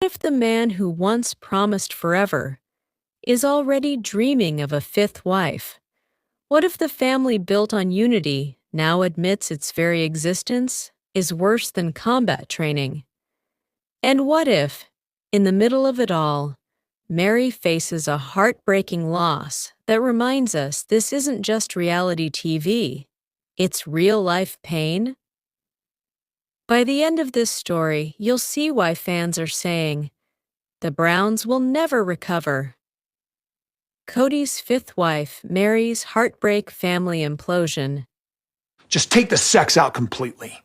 If the man who once promised forever is already dreaming of a fifth wife? What if the family built on unity now admits its very existence is worse than combat training? And what if, in the middle of it all, Meri faces a heartbreaking loss that reminds us this isn't just reality TV, it's real-life pain? By the end of this story, you'll see why fans are saying, the Browns will never recover. Kody's fifth wife, Meri's heartbreak family implosion. Just take the sex out completely.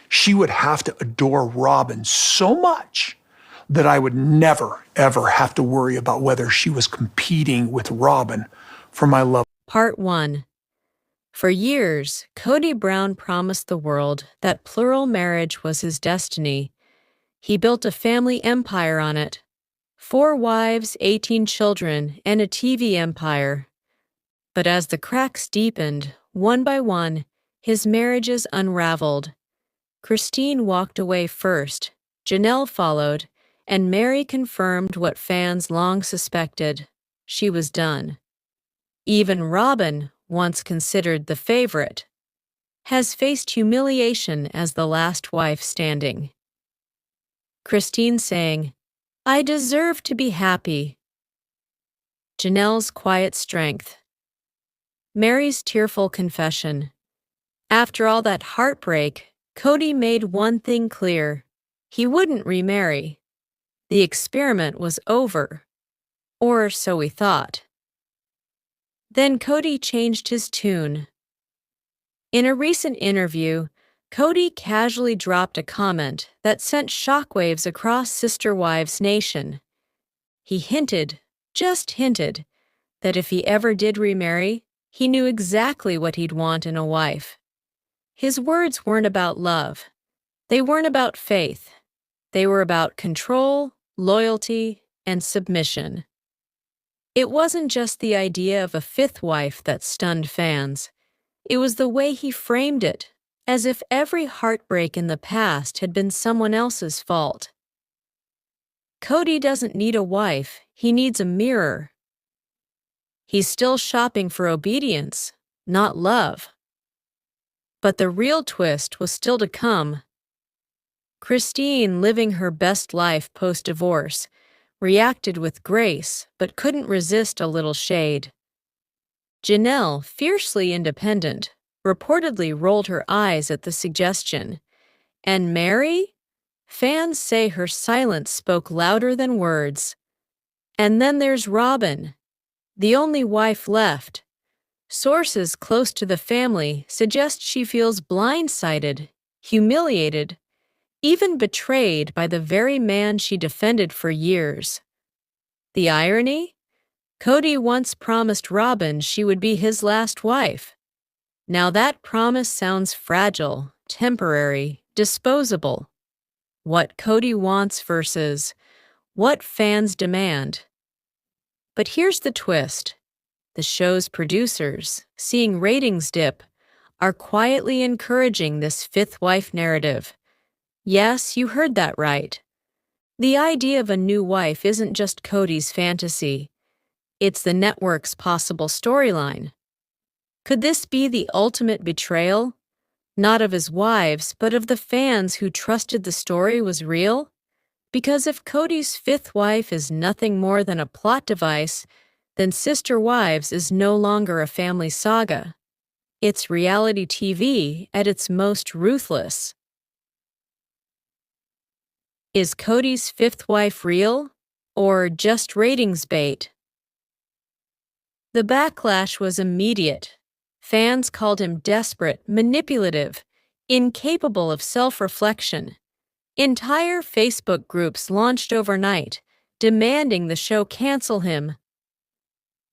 She would have to adore Robyn so much that I would never, ever have to worry about whether she was competing with Robyn for my love. Part 1. For years, Kody Brown promised the world that plural marriage was his destiny. He built a family empire on it. 4 wives, 18 children, and a TV empire. But as the cracks deepened, one by one, his marriages unraveled. Christine walked away first, Janelle followed, and Meri confirmed what fans long suspected. She was done. Even Robyn, once considered the favorite, has faced humiliation as the last wife standing. Christine saying, "I deserve to be happy." Janelle's quiet strength. Meri's tearful confession. After all that heartbreak, Kody made one thing clear. He wouldn't remarry. The experiment was over. Or so he thought. Then Kody changed his tune. In a recent interview, Kody casually dropped a comment that sent shockwaves across Sister Wives Nation. He hinted, just hinted, that if he ever did remarry, he knew exactly what he'd want in a wife. His words weren't about love. They weren't about faith. They were about control, loyalty, and submission. It wasn't just the idea of a fifth wife that stunned fans. It was the way he framed it, as if every heartbreak in the past had been someone else's fault. Kody doesn't need a wife, he needs a mirror. He's still shopping for obedience, not love. But the real twist was still to come. Christine, living her best life post-divorce, reacted with grace but couldn't resist a little shade. Janelle, fiercely independent, reportedly rolled her eyes at the suggestion. And Meri? Fans say her silence spoke louder than words. And then there's Robyn, the only wife left. Sources close to the family suggest she feels blindsided, humiliated, even betrayed by the very man she defended for years. The irony? Kody once promised Robyn she would be his last wife. Now that promise sounds fragile, temporary, disposable. What Kody wants versus what fans demand. But here's the twist. The show's producers, seeing ratings dip, are quietly encouraging this fifth wife narrative. Yes, you heard that right. The idea of a new wife isn't just Kody's fantasy. It's the network's possible storyline. Could this be the ultimate betrayal? Not of his wives, but of the fans who trusted the story was real? Because if Kody's fifth wife is nothing more than a plot device, then Sister Wives is no longer a family saga. It's reality TV at its most ruthless. Is Kody's fifth wife real, or just ratings bait? The backlash was immediate. Fans called him desperate, manipulative, incapable of self-reflection. Entire Facebook groups launched overnight, demanding the show cancel him.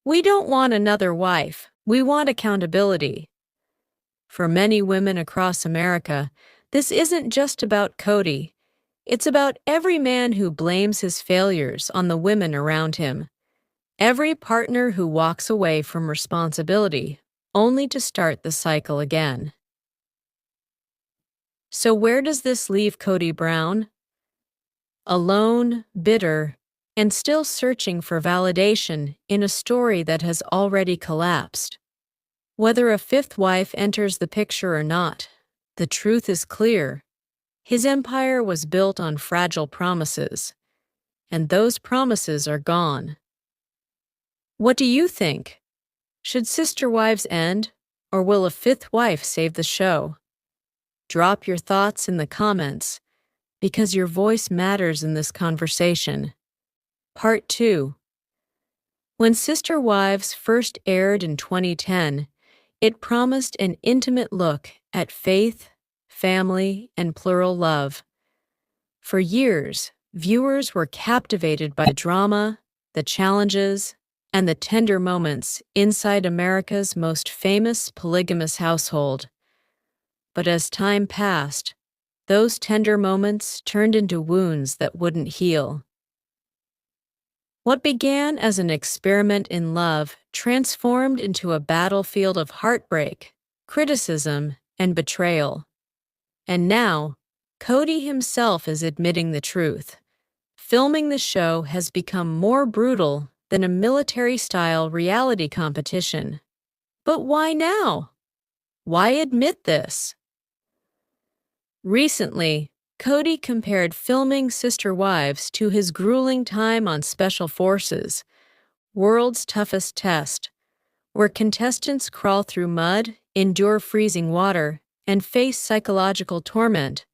We don't want another wife. We want accountability. For many women across America, this isn't just about Kody. It's about every man who blames his failures on the women around him. Every partner who walks away from responsibility, only to start the cycle again. So where does this leave Kody Brown? alone, bitter, and still searching for validation in a story that has already collapsed. Whether a fifth wife enters the picture or not, the truth is clear. His empire was built on fragile promises, and those promises are gone. What do you think? Should sister wives end, or will a fifth wife save the show? Drop your thoughts in the comments, because your voice matters in this conversation. Part 2. When Sister Wives first aired in 2010, it promised an intimate look at faith, family, and plural love. For years, viewers were captivated by the drama, the challenges, and the tender moments inside America's most famous polygamous household. But as time passed, those tender moments turned into wounds that wouldn't heal. What began as an experiment in love transformed into a battlefield of heartbreak, criticism, and betrayal. And now, Kody himself is admitting the truth. Filming the show has become more brutal than a military-style reality competition. But why now? Why admit this? Recently, Kody compared filming Sister Wives to his grueling time on Special Forces, World's Toughest Test, where contestants crawl through mud, endure freezing water, and face psychological torment.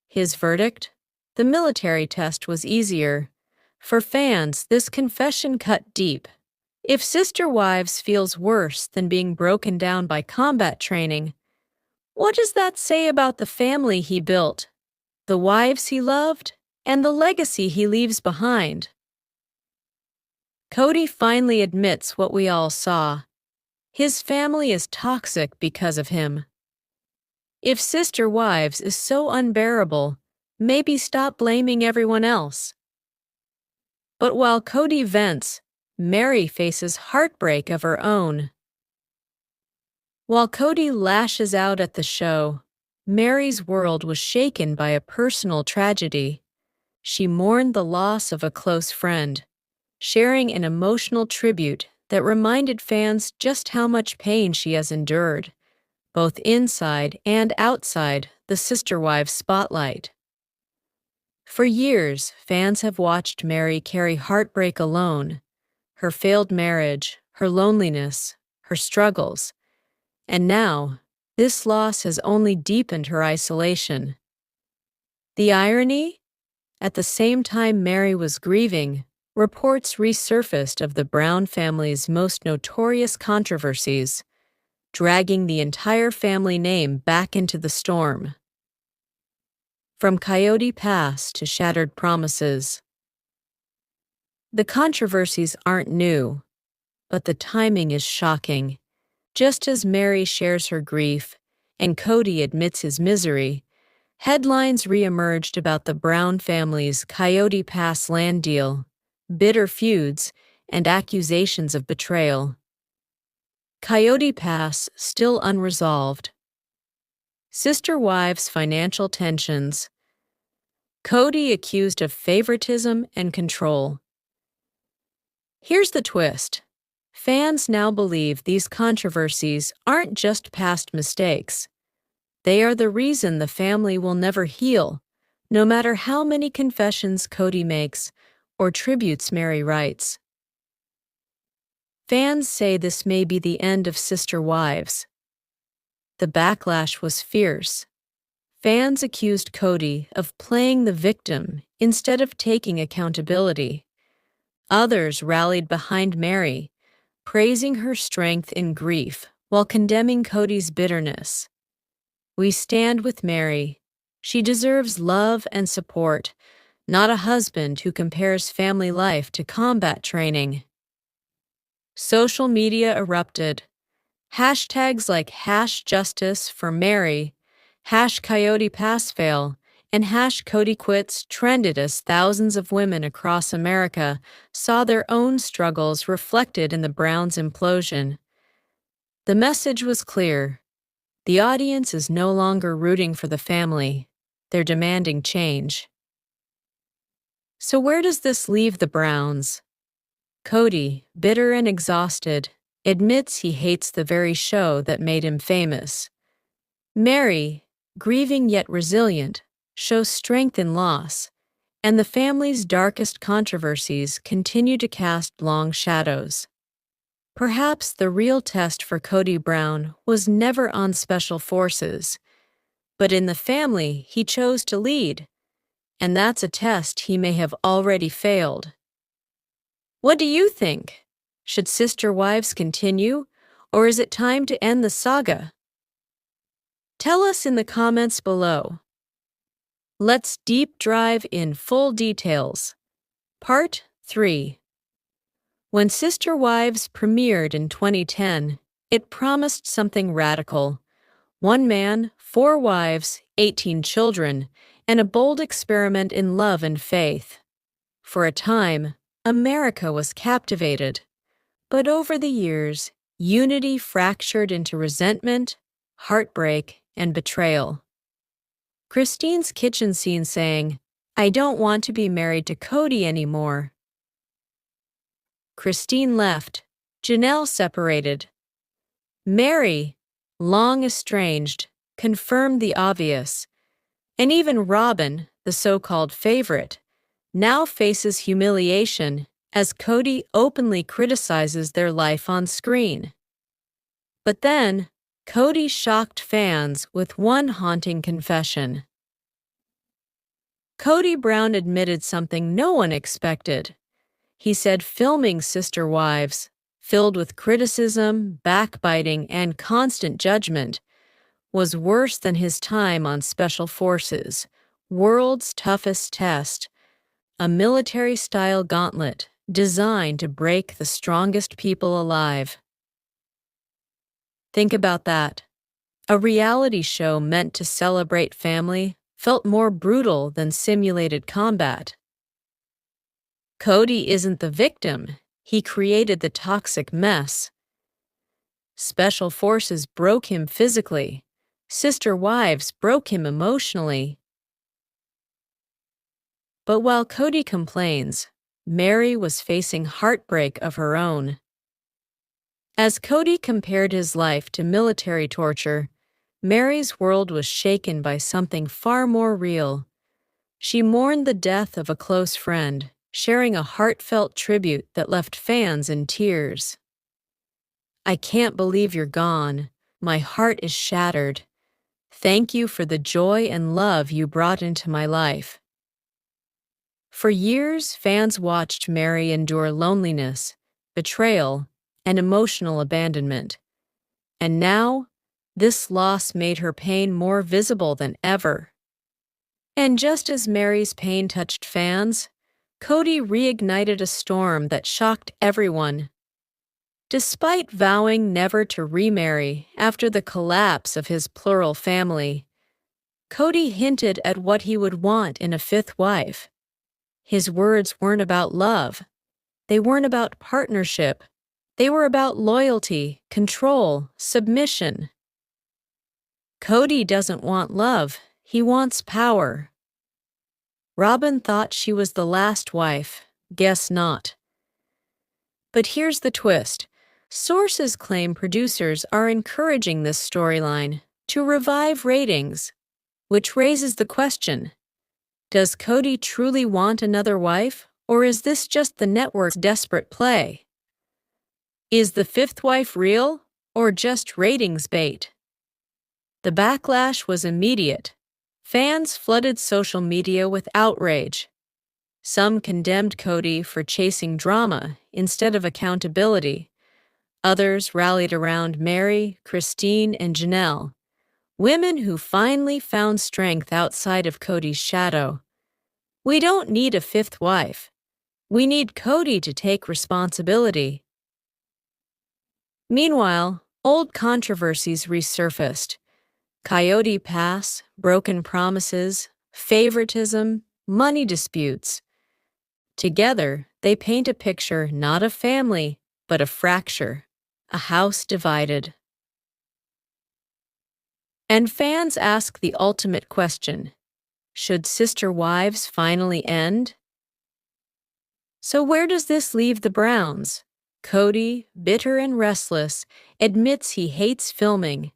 His verdict? The military test was easier. For fans, this confession cut deep. If Sister Wives feels worse than being broken down by combat training, what does that say about the family he built, the wives he loved, and the legacy he leaves behind? Kody finally admits what we all saw. His family is toxic because of him. If Sister Wives is so unbearable, maybe stop blaming everyone else. But while Kody vents, Meri faces heartbreak of her own. While Kody lashes out at the show, Meri's world was shaken by a personal tragedy. She mourned the loss of a close friend, sharing an emotional tribute that reminded fans just how much pain she has endured, both inside and outside the Sister Wives spotlight. For years, fans have watched Meri carry heartbreak alone, her failed marriage, her loneliness, her struggles, and now, this loss has only deepened her isolation. The irony? At the same time Meri was grieving, reports resurfaced of the Brown family's most notorious controversies, dragging the entire family name back into the storm. From Coyote Pass to shattered promises. The controversies aren't new, but the timing is shocking. Just as Meri shares her grief and Kody admits his misery, headlines reemerged about the Brown family's Coyote Pass land deal, bitter feuds, and accusations of betrayal. Coyote Pass still unresolved. Sister Wives' financial tensions. Kody accused of favoritism and control. Here's the twist. Fans now believe these controversies aren't just past mistakes. They are the reason the family will never heal, no matter how many confessions Kody makes or tributes Meri writes. Fans say this may be the end of Sister Wives. The backlash was fierce. Fans accused Kody of playing the victim instead of taking accountability. Others rallied behind Meri, praising her strength in grief while condemning Kody's bitterness. We stand with Meri. She deserves love and support, not a husband who compares family life to combat training. Social media erupted. Hashtags like #JusticeForMeri, #CoyotePassFail, and #CodyQuits trended as thousands of women across America saw their own struggles reflected in the Browns' implosion. The message was clear. The audience is no longer rooting for the family. They're demanding change. So where does this leave the Browns? Kody, bitter and exhausted, admits he hates the very show that made him famous. Meri, grieving yet resilient, shows strength in loss, and the family's darkest controversies continue to cast long shadows. Perhaps the real test for Kody Brown was never on special forces, but in the family he chose to lead, and that's a test he may have already failed. What do you think? Should sister wives continue, or is it time to end the saga? Tell us in the comments below. Let's deep dive in full details. Part 3. When Sister Wives premiered in 2010, it promised something radical. 1 man, 4 wives, 18 children, and a bold experiment in love and faith. For a time, America was captivated. But over the years, unity fractured into resentment, heartbreak, and betrayal. Christine's kitchen scene saying, "I don't want to be married to Kody anymore." Christine left. Janelle separated. Meri, long estranged, confirmed the obvious. And even Robyn, the so-called favorite, now faces humiliation as Kody openly criticizes their life on screen. But then, Kody shocked fans with one haunting confession. Kody Brown admitted something no one expected. He said filming Sister Wives, filled with criticism, backbiting, and constant judgment, was worse than his time on Special Forces, World's Toughest Test, a military-style gauntlet designed to break the strongest people alive. Think about that. A reality show meant to celebrate family felt more brutal than simulated combat. Kody isn't the victim, he created the toxic mess. Special Forces broke him physically. Sister Wives broke him emotionally. But while Kody complains, Meri was facing heartbreak of her own. As Kody compared his life to military torture, Meri's world was shaken by something far more real. She mourned the death of a close friend, sharing a heartfelt tribute that left fans in tears. "I can't believe you're gone. My heart is shattered. Thank you for the joy and love you brought into my life." For years, fans watched Meri endure loneliness, betrayal, and emotional abandonment. And now, this loss made her pain more visible than ever. And just as Meri's pain touched fans, Kody reignited a storm that shocked everyone. Despite vowing never to remarry after the collapse of his plural family, Kody hinted at what he would want in a 5th wife. His words weren't about love. They weren't about partnership. They were about loyalty, control, submission. Kody doesn't want love. He wants power. Robyn thought she was the last wife. Guess not. But here's the twist. Sources claim producers are encouraging this storyline to revive ratings, which raises the question, does Kody truly want another wife, or is this just the network's desperate play? Is the 5th wife real, or just ratings bait? The backlash was immediate. Fans flooded social media with outrage. Some condemned Kody for chasing drama instead of accountability. Others rallied around Meri, Christine, and Janelle, women who finally found strength outside of Kody's shadow. We don't need a 5th wife. We need Kody to take responsibility. Meanwhile, old controversies resurfaced. Coyote Pass, broken promises, favoritism, money disputes. Together, they paint a picture not of family, but a fracture, a house divided. And fans ask the ultimate question, should Sister Wives finally end? So where does this leave the Browns? Kody, bitter and restless, admits he hates filming.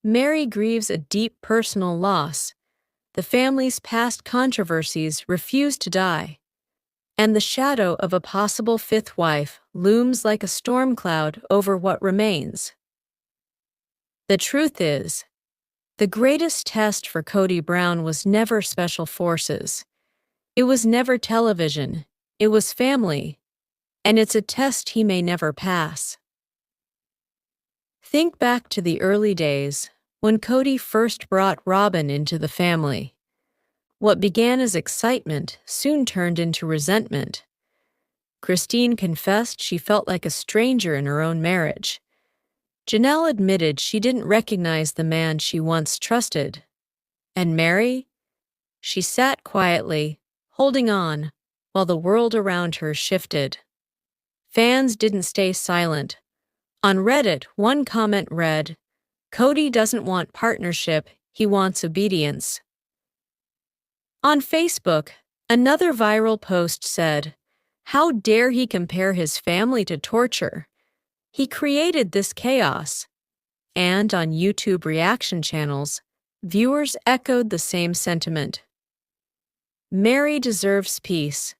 Meri grieves a deep personal loss. The family's past controversies refuse to die. And the shadow of a possible fifth wife looms like a storm cloud over what remains. The truth is, the greatest test for Kody Brown was never special forces. It was never television. It was family. And it's a test he may never pass. Think back to the early days when Kody first brought Robyn into the family. What began as excitement soon turned into resentment. Christine confessed she felt like a stranger in her own marriage. Janelle admitted she didn't recognize the man she once trusted. And Meri? She sat quietly, holding on, while the world around her shifted. Fans didn't stay silent. On Reddit, one comment read, "Kody doesn't want partnership, he wants obedience." On Facebook, another viral post said, "How dare he compare his family to torture? He created this chaos." And on YouTube reaction channels, viewers echoed the same sentiment. Meri deserves peace.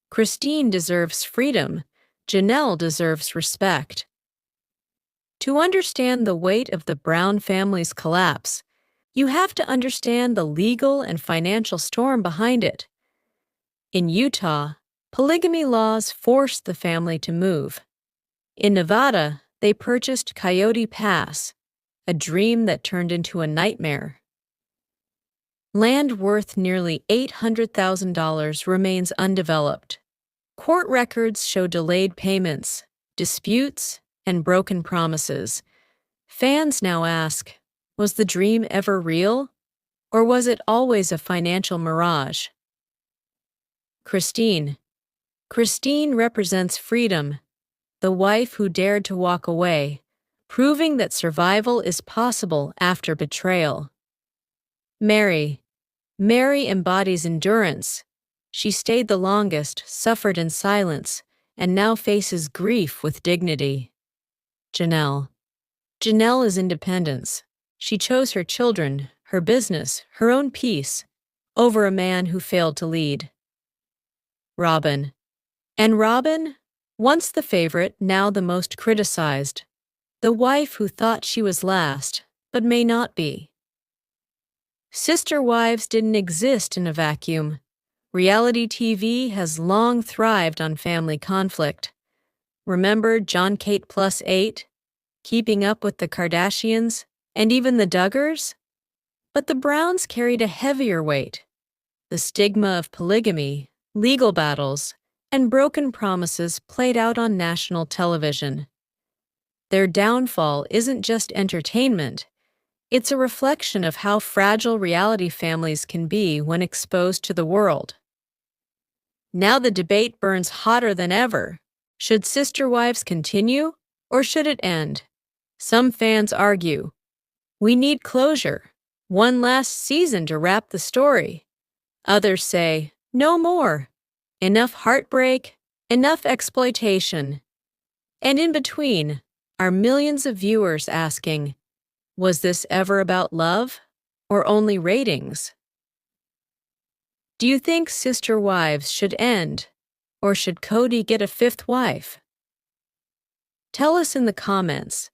Christine deserves freedom. Janelle deserves respect. To understand the weight of the Brown family's collapse, you have to understand the legal and financial storm behind it. In Utah, polygamy laws forced the family to move. In Nevada, they purchased Coyote Pass, a dream that turned into a nightmare. Land worth nearly $800,000 remains undeveloped. Court records show delayed payments, disputes, and broken promises. Fans now ask, was the dream ever real? Or was it always a financial mirage? Christine. Christine represents freedom, the wife who dared to walk away, proving that survival is possible after betrayal. Meri. Meri embodies endurance. She stayed the longest, suffered in silence, and now faces grief with dignity. Janelle. Janelle is independence. She chose her children, her business, her own peace, over a man who failed to lead. Robyn. And Robyn, once the favorite, now the most criticized. The wife who thought she was last, but may not be. Sister wives didn't exist in a vacuum. Reality TV has long thrived on family conflict. Remember John Kate Plus 8, Keeping Up with the Kardashians, and even the Duggars? But the Browns carried a heavier weight. The stigma of polygamy, legal battles, and broken promises played out on national television. Their downfall isn't just entertainment. It's a reflection of how fragile reality families can be when exposed to the world. Now the debate burns hotter than ever. Should sister wives continue, or should it end? Some fans argue, we need closure, one last season to wrap the story. Others say, no more. Enough heartbreak, enough exploitation. And in between are millions of viewers asking, was this ever about love or only ratings? Do you think sister wives should end, or should Kody get a fifth wife? Tell us in the comments.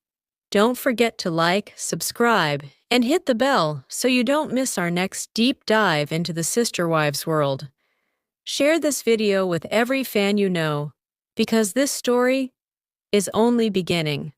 Don't forget to like, subscribe, and hit the bell so you don't miss our next deep dive into the sister wives world. Share this video with every fan you know, because this story is only beginning.